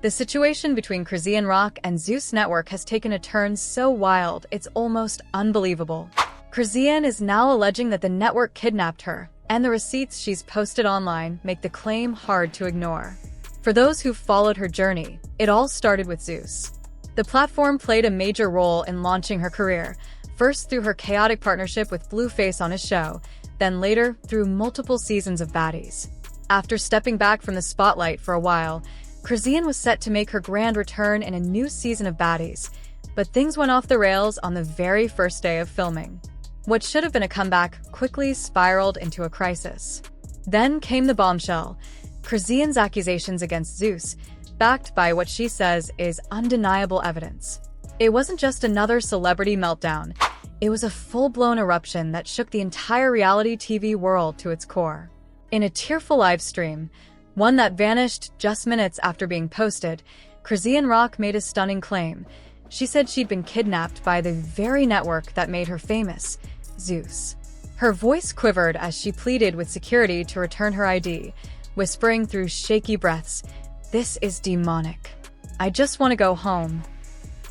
The situation between Chrisean Rock and Zeus Network has taken a turn so wild, it's almost unbelievable. Chrisean is now alleging that the network kidnapped her, and the receipts she's posted online make the claim hard to ignore. For those who've followed her journey, it all started with Zeus. The platform played a major role in launching her career, first through her chaotic partnership with Blueface on his show, then later through multiple seasons of Baddies. After stepping back from the spotlight for a while, Chrisean was set to make her grand return in a new season of Baddies, but things went off the rails on the very first day of filming. What should have been a comeback quickly spiraled into a crisis. Then came the bombshell, Chrisean's accusations against Zeus, backed by what she says is undeniable evidence. It wasn't just another celebrity meltdown, it was a full-blown eruption that shook the entire reality TV world to its core. In a tearful live stream, one that vanished just minutes after being posted, Chrisean Rock made a stunning claim. She said she'd been kidnapped by the very network that made her famous, Zeus. Her voice quivered as she pleaded with security to return her ID, whispering through shaky breaths, "This is demonic. I just want to go home."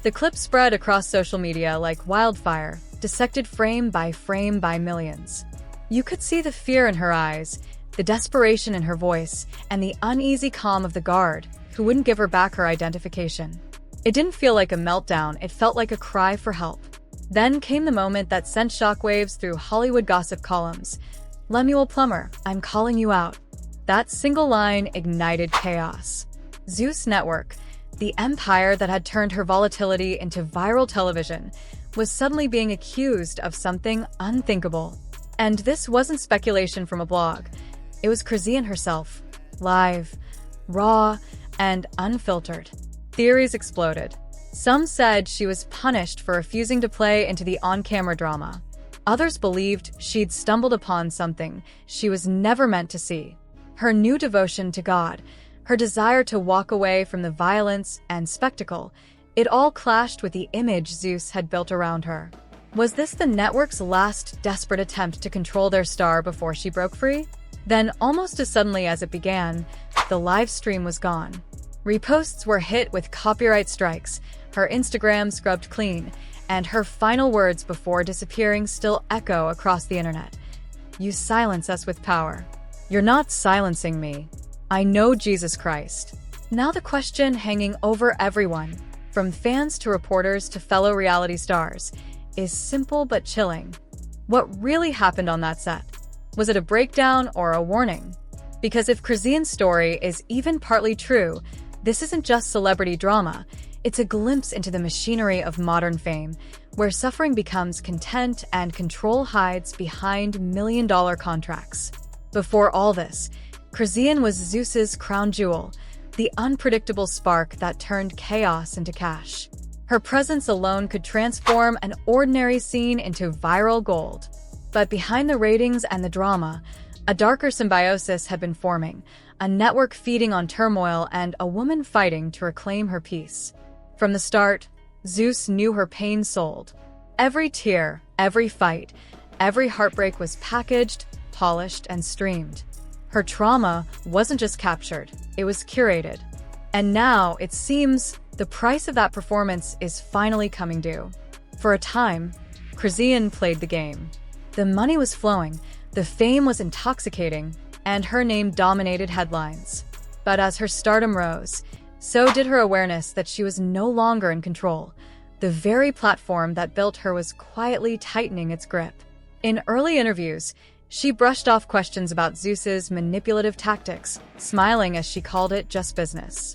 The clip spread across social media like wildfire, dissected frame by millions. You could see the fear in her eyes, the desperation in her voice, and the uneasy calm of the guard, who wouldn't give her back her identification. It didn't feel like a meltdown, it felt like a cry for help. Then came the moment that sent shockwaves through Hollywood gossip columns. "Lemuel Plummer, I'm calling you out." That single line ignited chaos. Zeus Network, the empire that had turned her volatility into viral television, was suddenly being accused of something unthinkable. And this wasn't speculation from a blog. It was Chrisean herself, live, raw, and unfiltered. Theories exploded. Some said she was punished for refusing to play into the on-camera drama. Others believed she'd stumbled upon something she was never meant to see. Her new devotion to God, her desire to walk away from the violence and spectacle, it all clashed with the image Zeus had built around her. Was this the network's last desperate attempt to control their star before she broke free? Then, almost as suddenly as it began, the live stream was gone. Reposts were hit with copyright strikes, her Instagram scrubbed clean, and her final words before disappearing still echo across the internet. "You silence us with power. You're not silencing me. I know Jesus Christ." Now the question hanging over everyone, from fans to reporters to fellow reality stars, is simple but chilling. What really happened on that set? Was it a breakdown or a warning? Because if Chrisean's story is even partly true, this isn't just celebrity drama, it's a glimpse into the machinery of modern fame, where suffering becomes content and control hides behind million-dollar contracts. Before all this, Chrisean was Zeus's crown jewel, the unpredictable spark that turned chaos into cash. Her presence alone could transform an ordinary scene into viral gold. But behind the ratings and the drama, a darker symbiosis had been forming, a network feeding on turmoil and a woman fighting to reclaim her peace. From the start, Zeus knew her pain sold. Every tear, every fight, every heartbreak was packaged, polished, and streamed. Her trauma wasn't just captured, it was curated. And now, it seems, the price of that performance is finally coming due. For a time, Chrisean played the game. The money was flowing, the fame was intoxicating, and her name dominated headlines. But as her stardom rose, so did her awareness that she was no longer in control. The very platform that built her was quietly tightening its grip. In early interviews, she brushed off questions about Zeus's manipulative tactics, smiling as she called it just business.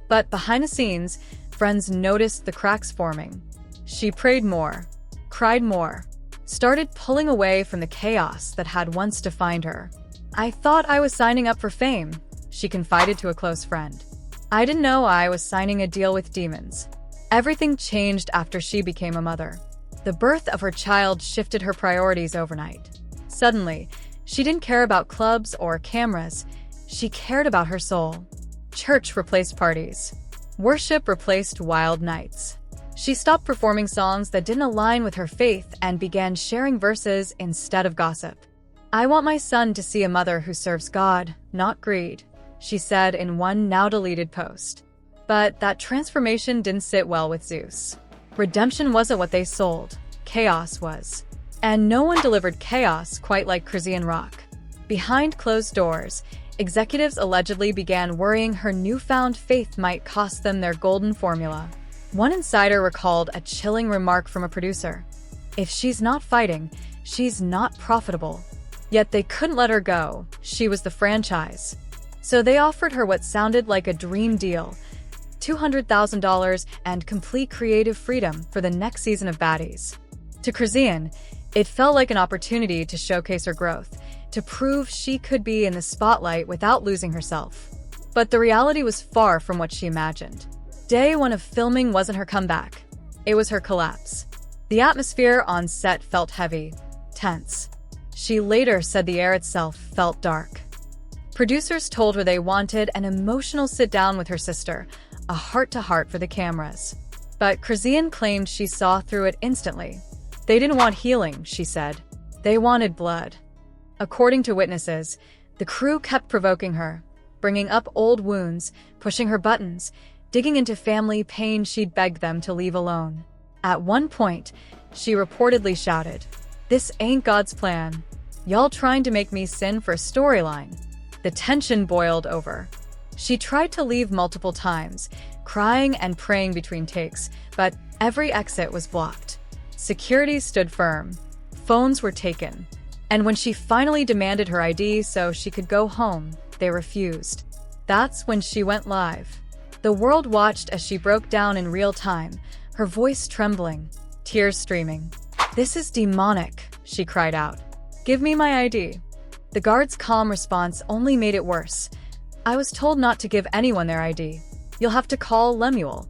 But behind the scenes, friends noticed the cracks forming. She prayed more, cried more, started pulling away from the chaos that had once defined her. "I thought I was signing up for fame," she confided to a close friend. "I didn't know I was signing a deal with demons." Everything changed after she became a mother. The birth of her child shifted her priorities overnight. Suddenly, she didn't care about clubs or cameras, she cared about her soul. Church replaced parties. Worship replaced wild nights. She stopped performing songs that didn't align with her faith and began sharing verses instead of gossip. "I want my son to see a mother who serves God, not greed," she said in one now-deleted post. But that transformation didn't sit well with Zeus. Redemption wasn't what they sold. Chaos was. And no one delivered chaos quite like Chrisean Rock. Behind closed doors, executives allegedly began worrying her newfound faith might cost them their golden formula. One insider recalled a chilling remark from a producer. If she's not fighting, she's not profitable. Yet they couldn't let her go. She was the franchise. So they offered her what sounded like a dream deal, $200,000 and complete creative freedom for the next season of Baddies. To Chrisean, it felt like an opportunity to showcase her growth, to prove she could be in the spotlight without losing herself. But the reality was far from what she imagined. Day one of filming wasn't her comeback. It was her collapse. The atmosphere on set felt heavy, tense. She later said the air itself felt dark. Producers told her they wanted an emotional sit-down with her sister, a heart-to-heart for the cameras. But Chrisean claimed she saw through it instantly. They didn't want healing, she said. They wanted blood. According to witnesses, the crew kept provoking her, bringing up old wounds, pushing her buttons, digging into family pain she'd begged them to leave alone. At one point, she reportedly shouted, "This ain't God's plan. Y'all trying to make me sin for a storyline." The tension boiled over. She tried to leave multiple times, crying and praying between takes, but every exit was blocked. Security stood firm. Phones were taken. And when she finally demanded her ID so she could go home, they refused. That's when she went live. The world watched as she broke down in real time, her voice trembling, tears streaming. "This is demonic," she cried out. "Give me my ID." The guard's calm response only made it worse. "I was told not to give anyone their ID. You'll have to call Lemuel."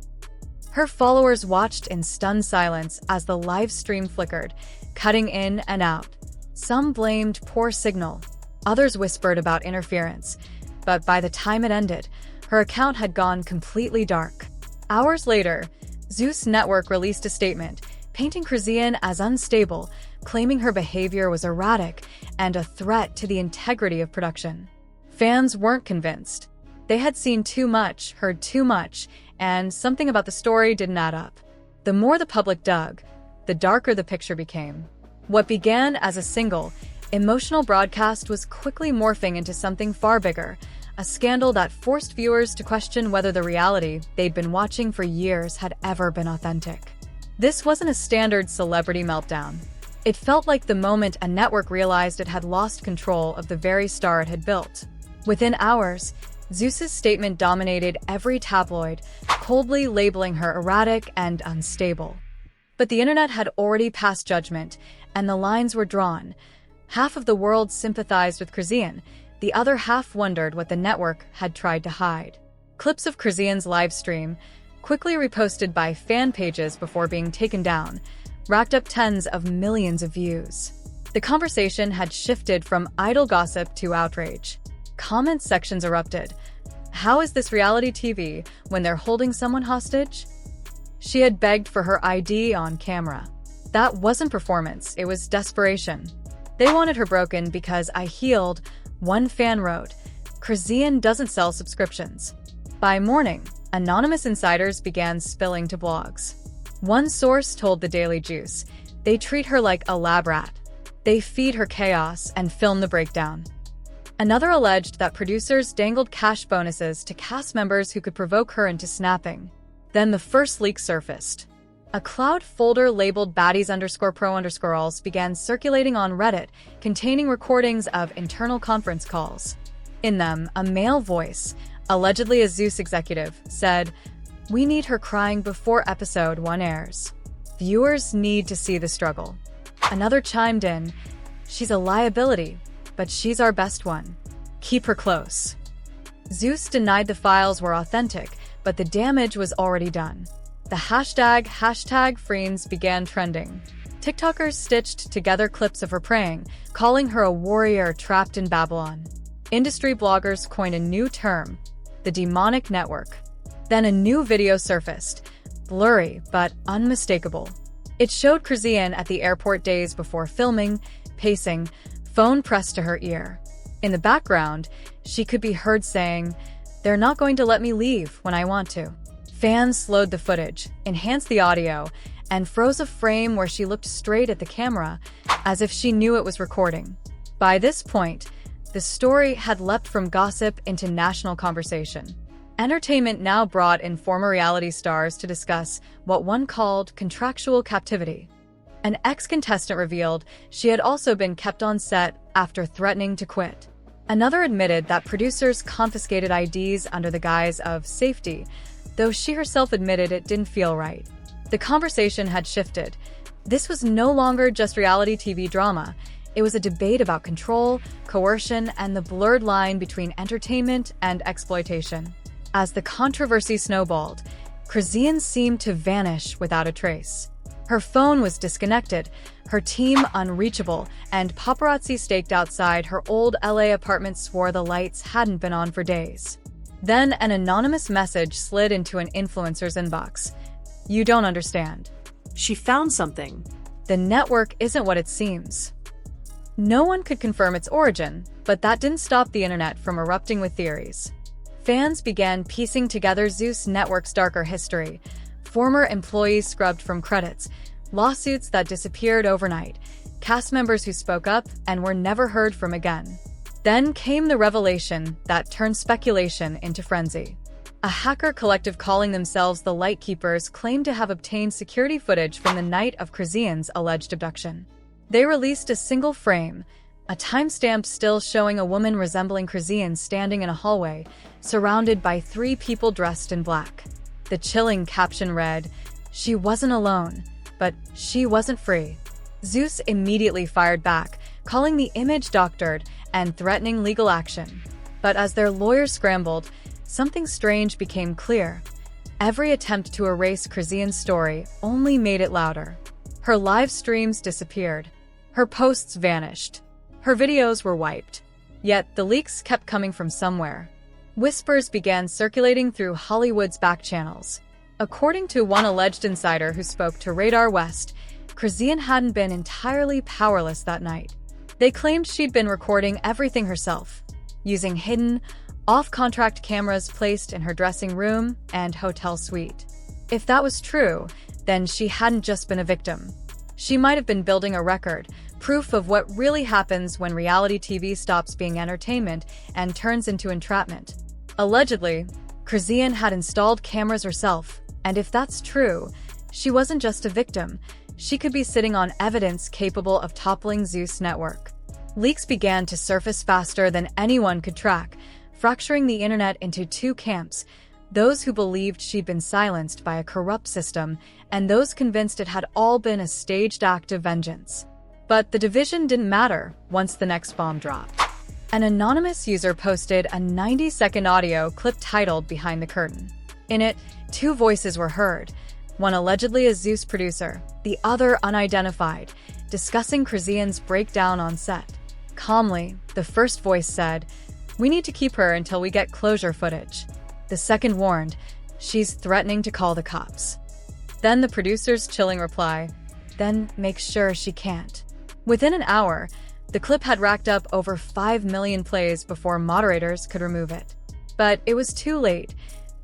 Her followers watched in stunned silence as the live stream flickered, cutting in and out. Some blamed poor signal. Others whispered about interference. But by the time it ended, her account had gone completely dark. Hours later, Zeus Network released a statement, painting Chrisean as unstable, claiming her behavior was erratic and a threat to the integrity of production. Fans weren't convinced. They had seen too much, heard too much, and something about the story didn't add up. The more the public dug, the darker the picture became. What began as a single, emotional broadcast was quickly morphing into something far bigger, a scandal that forced viewers to question whether the reality they'd been watching for years had ever been authentic. This wasn't a standard celebrity meltdown. It felt like the moment a network realized it had lost control of the very star it had built. Within hours, Zeus's statement dominated every tabloid, coldly labeling her erratic and unstable. But the internet had already passed judgment, and the lines were drawn. Half of the world sympathized with Chrisean, the other half wondered what the network had tried to hide. Clips of Chrisean's live stream, quickly reposted by fan pages before being taken down, racked up tens of millions of views. The conversation had shifted from idle gossip to outrage. Comment sections erupted. "How is this reality TV when they're holding someone hostage?" She had begged for her ID on camera. That wasn't performance, it was desperation. "They wanted her broken because I healed," one fan wrote. "Chrisean doesn't sell subscriptions." By morning, anonymous insiders began spilling to blogs. One source told the Daily Juice, "They treat her like a lab rat. They feed her chaos and film the breakdown." Another alleged that producers dangled cash bonuses to cast members who could provoke her into snapping. Then the first leak surfaced. A cloud folder labeled baddies_pro_alls began circulating on Reddit, containing recordings of internal conference calls. In them, a male voice, allegedly a Zeus executive, said, "We need her crying before episode 1 airs. Viewers need to see the struggle." Another chimed in, "She's a liability, but she's our best one. Keep her close." Zeus denied the files were authentic, but the damage was already done. The hashtag Friends began trending. TikTokers stitched together clips of her praying, calling her a warrior trapped in Babylon. Industry bloggers coined a new term, the demonic network. Then a new video surfaced, blurry but unmistakable. It showed Chrisean at the airport days before filming, pacing, phone pressed to her ear. In the background, she could be heard saying, "They're not going to let me leave when I want to." Fans slowed the footage, enhanced the audio, and froze a frame where she looked straight at the camera, as if she knew it was recording. By this point, the story had leapt from gossip into national conversation. Entertainment now brought in former reality stars to discuss what one called contractual captivity. An ex-contestant revealed she had also been kept on set after threatening to quit. Another admitted that producers confiscated IDs under the guise of safety, though she herself admitted it didn't feel right. The conversation had shifted. This was no longer just reality TV drama. It was a debate about control, coercion, and the blurred line between entertainment and exploitation. As the controversy snowballed, Chrisean seemed to vanish without a trace. Her phone was disconnected, her team unreachable, and paparazzi staked outside her old LA apartment swore the lights hadn't been on for days. Then an anonymous message slid into an influencer's inbox. "You don't understand. She found something. The network isn't what it seems." No one could confirm its origin, but that didn't stop the internet from erupting with theories. Fans began piecing together Zeus Network's darker history. Former employees scrubbed from credits, lawsuits that disappeared overnight, cast members who spoke up and were never heard from again. Then came the revelation that turned speculation into frenzy. A hacker collective calling themselves the Lightkeepers claimed to have obtained security footage from the night of Chrisean's alleged abduction. They released a single frame, a timestamped still showing a woman resembling Chrisean standing in a hallway, surrounded by 3 people dressed in black. The chilling caption read, "She wasn't alone, but she wasn't free." Zeus immediately fired back, calling the image doctored and threatening legal action. But as their lawyers scrambled, something strange became clear. Every attempt to erase Chrisean's story only made it louder. Her live streams disappeared. Her posts vanished. Her videos were wiped. Yet the leaks kept coming from somewhere. Whispers began circulating through Hollywood's back channels. According to one alleged insider who spoke to Radar West, Chrisean hadn't been entirely powerless that night. They claimed she'd been recording everything herself, using hidden, off-contract cameras placed in her dressing room and hotel suite. If that was true, then she hadn't just been a victim. She might have been building a record, proof of what really happens when reality TV stops being entertainment and turns into entrapment. Allegedly, Chrisean had installed cameras herself, and if that's true, she wasn't just a victim. She could be sitting on evidence capable of toppling Zeus Network. Leaks began to surface faster than anyone could track, fracturing the internet into 2 camps: those who believed she'd been silenced by a corrupt system, and those convinced it had all been a staged act of vengeance. But the division didn't matter once the next bomb dropped. An anonymous user posted a 90-second audio clip titled "Behind the Curtain." In it, 2 voices were heard, one allegedly a Zeus producer, the other unidentified, discussing Chrisean's breakdown on set. Calmly, the first voice said, "We need to keep her until we get closure footage." The second warned, "She's threatening to call the cops." Then the producer's chilling reply, "Then make sure she can't." Within an hour, the clip had racked up over 5 million plays before moderators could remove it. But it was too late.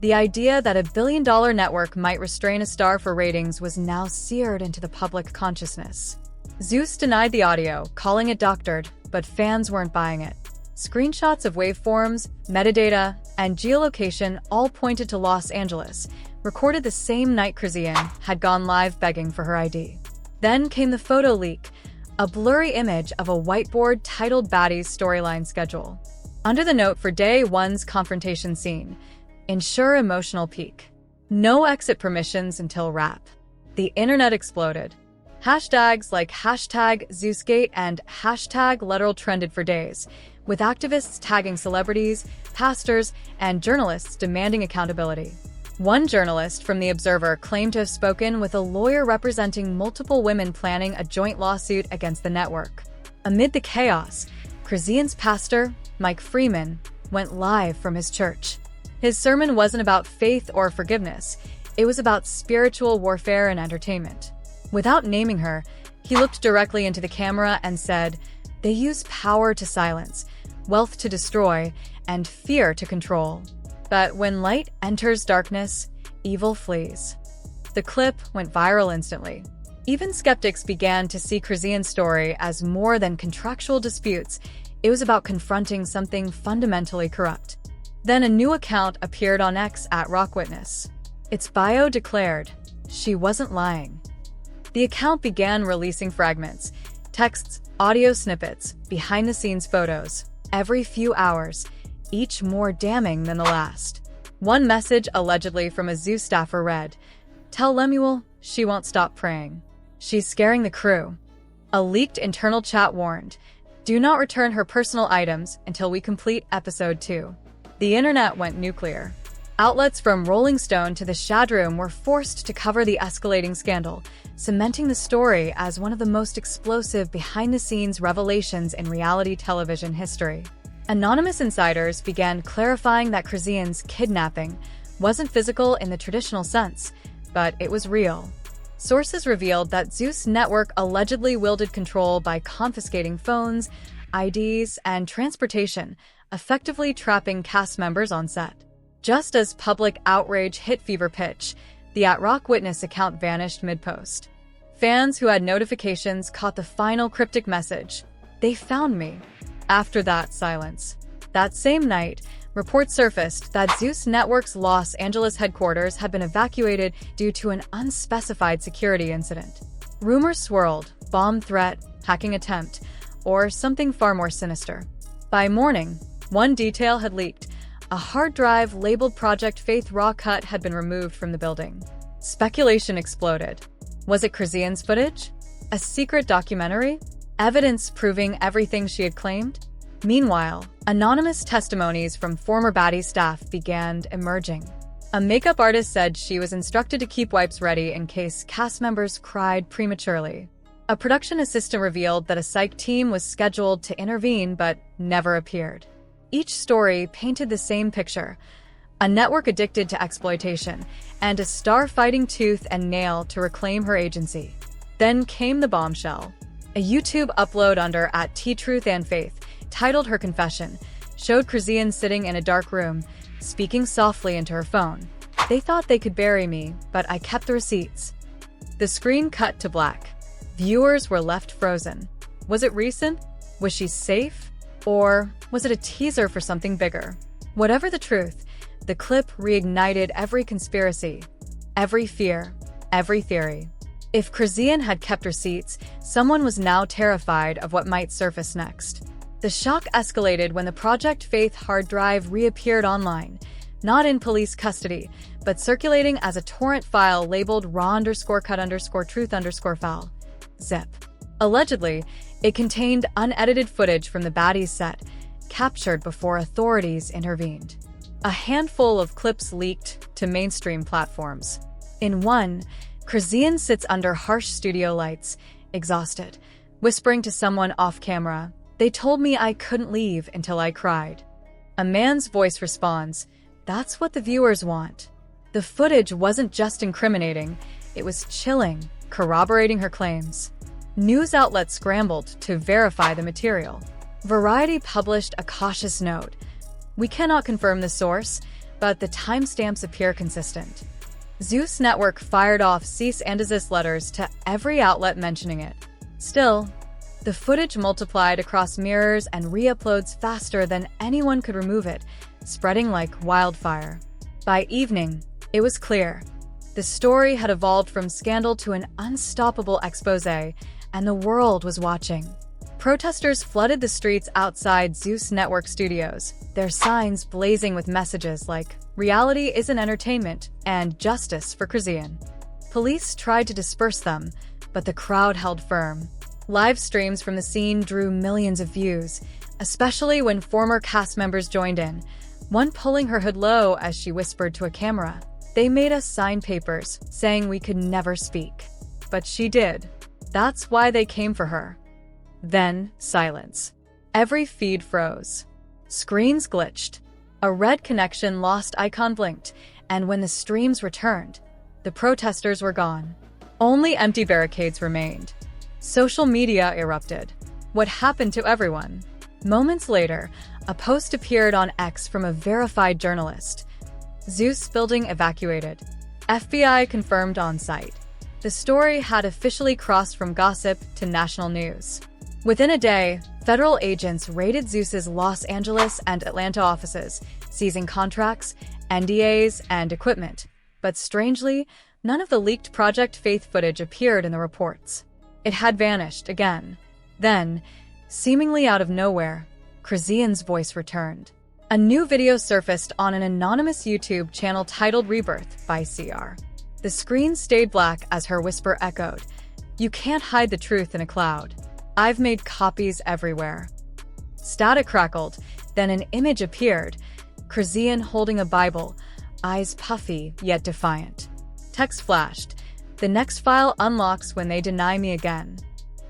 The idea that a billion-dollar network might restrain a star for ratings was now seared into the public consciousness. Zeus denied the audio, calling it doctored, but fans weren't buying it. Screenshots of waveforms, metadata, and geolocation all pointed to Los Angeles, recorded the same night Chrisean had gone live begging for her ID. Then came the photo leak, a blurry image of a whiteboard titled "Baddie's Storyline Schedule." Under the note for day 1's confrontation scene, "Ensure emotional peak. No exit permissions until wrap." The internet exploded. Hashtags like #ZeusGate and #Literal trended for days, with activists tagging celebrities, pastors, and journalists demanding accountability. One journalist from The Observer claimed to have spoken with a lawyer representing multiple women planning a joint lawsuit against the network. Amid the chaos, Chrisean's pastor, Mike Freeman, went live from his church. His sermon wasn't about faith or forgiveness, it was about spiritual warfare and entertainment. Without naming her, he looked directly into the camera and said, "They use power to silence, wealth to destroy, and fear to control. But when light enters darkness, evil flees. The clip went viral instantly. Even skeptics began to see Chrisean's story as more than contractual disputes. It was about confronting something fundamentally corrupt. Then a new account appeared on X at @RockWitness. Its bio declared, she wasn't lying. The account began releasing fragments, texts, audio snippets, behind-the-scenes photos, every few hours, each more damning than the last. One message allegedly from a Zeus staffer read, "Tell Lemuel she won't stop praying. She's scaring the crew." A leaked internal chat warned, "Do not return her personal items until we complete episode 2. The internet went nuclear. Outlets from Rolling Stone to the Shadroom were forced to cover the escalating scandal, cementing the story as one of the most explosive behind-the-scenes revelations in reality television history. Anonymous insiders began clarifying that Chrisean's kidnapping wasn't physical in the traditional sense, but it was real. Sources revealed that Zeus Network allegedly wielded control by confiscating phones, IDs, and transportation, effectively trapping cast members on set. Just as public outrage hit fever pitch, the @RockWitness account vanished mid-post. Fans who had notifications caught the final cryptic message, "They found me." After that, silence. That same night, reports surfaced that Zeus Network's Los Angeles headquarters had been evacuated due to an unspecified security incident. Rumors swirled, bomb threat, hacking attempt, or something far more sinister. By morning, one detail had leaked. A hard drive labeled Project Faith Raw Cut had been removed from the building. Speculation exploded. Was it Chrisean's footage? A secret documentary? Evidence proving everything she had claimed? Meanwhile, anonymous testimonies from former baddie staff began emerging. A makeup artist said she was instructed to keep wipes ready in case cast members cried prematurely. A production assistant revealed that a psych team was scheduled to intervene but never appeared. Each story painted the same picture: a network addicted to exploitation, and a star fighting tooth and nail to reclaim her agency. Then came the bombshell. A YouTube upload under @TTruthAndFaith, titled Her Confession, showed Chrisean sitting in a dark room, speaking softly into her phone. "They thought they could bury me, but I kept the receipts." The screen cut to black. Viewers were left frozen. Was it recent? Was she safe? Or was it a teaser for something bigger? Whatever the truth, the clip reignited every conspiracy, every fear, every theory. If Chrisean had kept receipts, someone was now terrified of what might surface next. The shock escalated when the Project Faith hard drive reappeared online, not in police custody, but circulating as a torrent file labeled raw_cut_truth_file. Zip. Allegedly, it contained unedited footage from the baddies set, captured before authorities intervened. A handful of clips leaked to mainstream platforms. In one, Chrisean sits under harsh studio lights, exhausted, whispering to someone off-camera, "They told me I couldn't leave until I cried." A man's voice responds, "That's what the viewers want." The footage wasn't just incriminating, it was chilling, corroborating her claims. News outlets scrambled to verify the material. Variety published a cautious note. "We cannot confirm the source, but the timestamps appear consistent." Zeus Network fired off cease and desist letters to every outlet mentioning it. Still, the footage multiplied across mirrors and re-uploads faster than anyone could remove it, spreading like wildfire. By evening, it was clear. The story had evolved from scandal to an unstoppable expose, and the world was watching. Protesters flooded the streets outside Zeus Network studios, their signs blazing with messages like "Reality isn't entertainment" and "Justice for Chrisean." Police tried to disperse them, but the crowd held firm. Live streams from the scene drew millions of views, especially when former cast members joined in, one pulling her hood low as she whispered to a camera, "They made us sign papers saying we could never speak." But she did. That's why they came for her. Then, silence. Every feed froze. Screens glitched. A red connection lost icon blinked, and when the streams returned, the protesters were gone. Only empty barricades remained. Social media erupted. What happened to everyone? Moments later, a post appeared on X from a verified journalist. Zeus building evacuated. FBI confirmed on site. The story had officially crossed from gossip to national news. Within a day, federal agents raided Zeus's Los Angeles and Atlanta offices, seizing contracts, NDAs, and equipment. But strangely, none of the leaked Project Faith footage appeared in the reports. It had vanished again. Then, seemingly out of nowhere, Chrisean's voice returned. A new video surfaced on an anonymous YouTube channel titled Rebirth by CR. The screen stayed black as her whisper echoed, "You can't hide the truth in a cloud. I've made copies everywhere." Static crackled, then an image appeared, Chrisean holding a Bible, eyes puffy yet defiant. Text flashed, "The next file unlocks when they deny me again."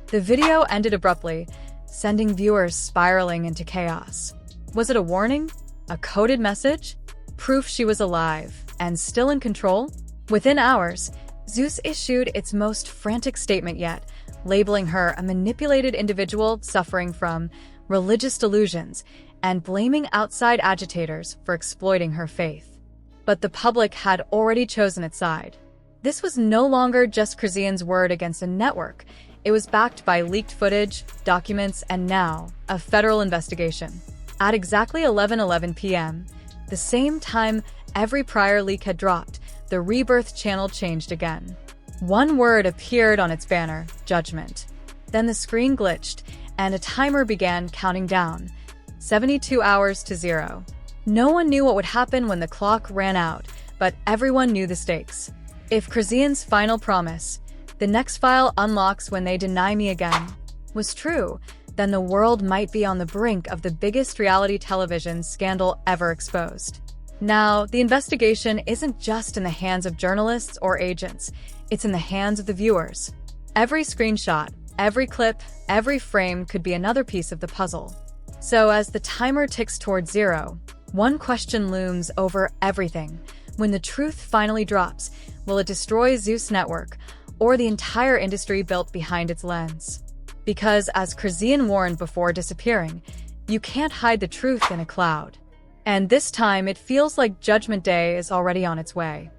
The video ended abruptly, sending viewers spiraling into chaos. Was it a warning? A coded message? Proof she was alive and still in control? Within hours, Zeus issued its most frantic statement yet, labeling her a manipulated individual suffering from religious delusions and blaming outside agitators for exploiting her faith. But the public had already chosen its side. This was no longer just Chrisean's word against a network. It was backed by leaked footage, documents, and now, a federal investigation. At exactly 11:11 p.m., the same time every prior leak had dropped, the Rebirth channel changed again. One word appeared on its banner, judgment. Then the screen glitched, and a timer began counting down, 72 hours to 0. No one knew what would happen when the clock ran out, but everyone knew the stakes. If Chrisean's final promise, "The next file unlocks when they deny me again," was true, then the world might be on the brink of the biggest reality television scandal ever exposed. Now, the investigation isn't just in the hands of journalists or agents, it's in the hands of the viewers. Every screenshot, every clip, every frame could be another piece of the puzzle. So as the timer ticks toward 0, one question looms over everything. When the truth finally drops, will it destroy Zeus Network, or the entire industry built behind its lens? Because, as Chrisean warned before disappearing, you can't hide the truth in a cloud. And this time, it feels like Judgment Day is already on its way.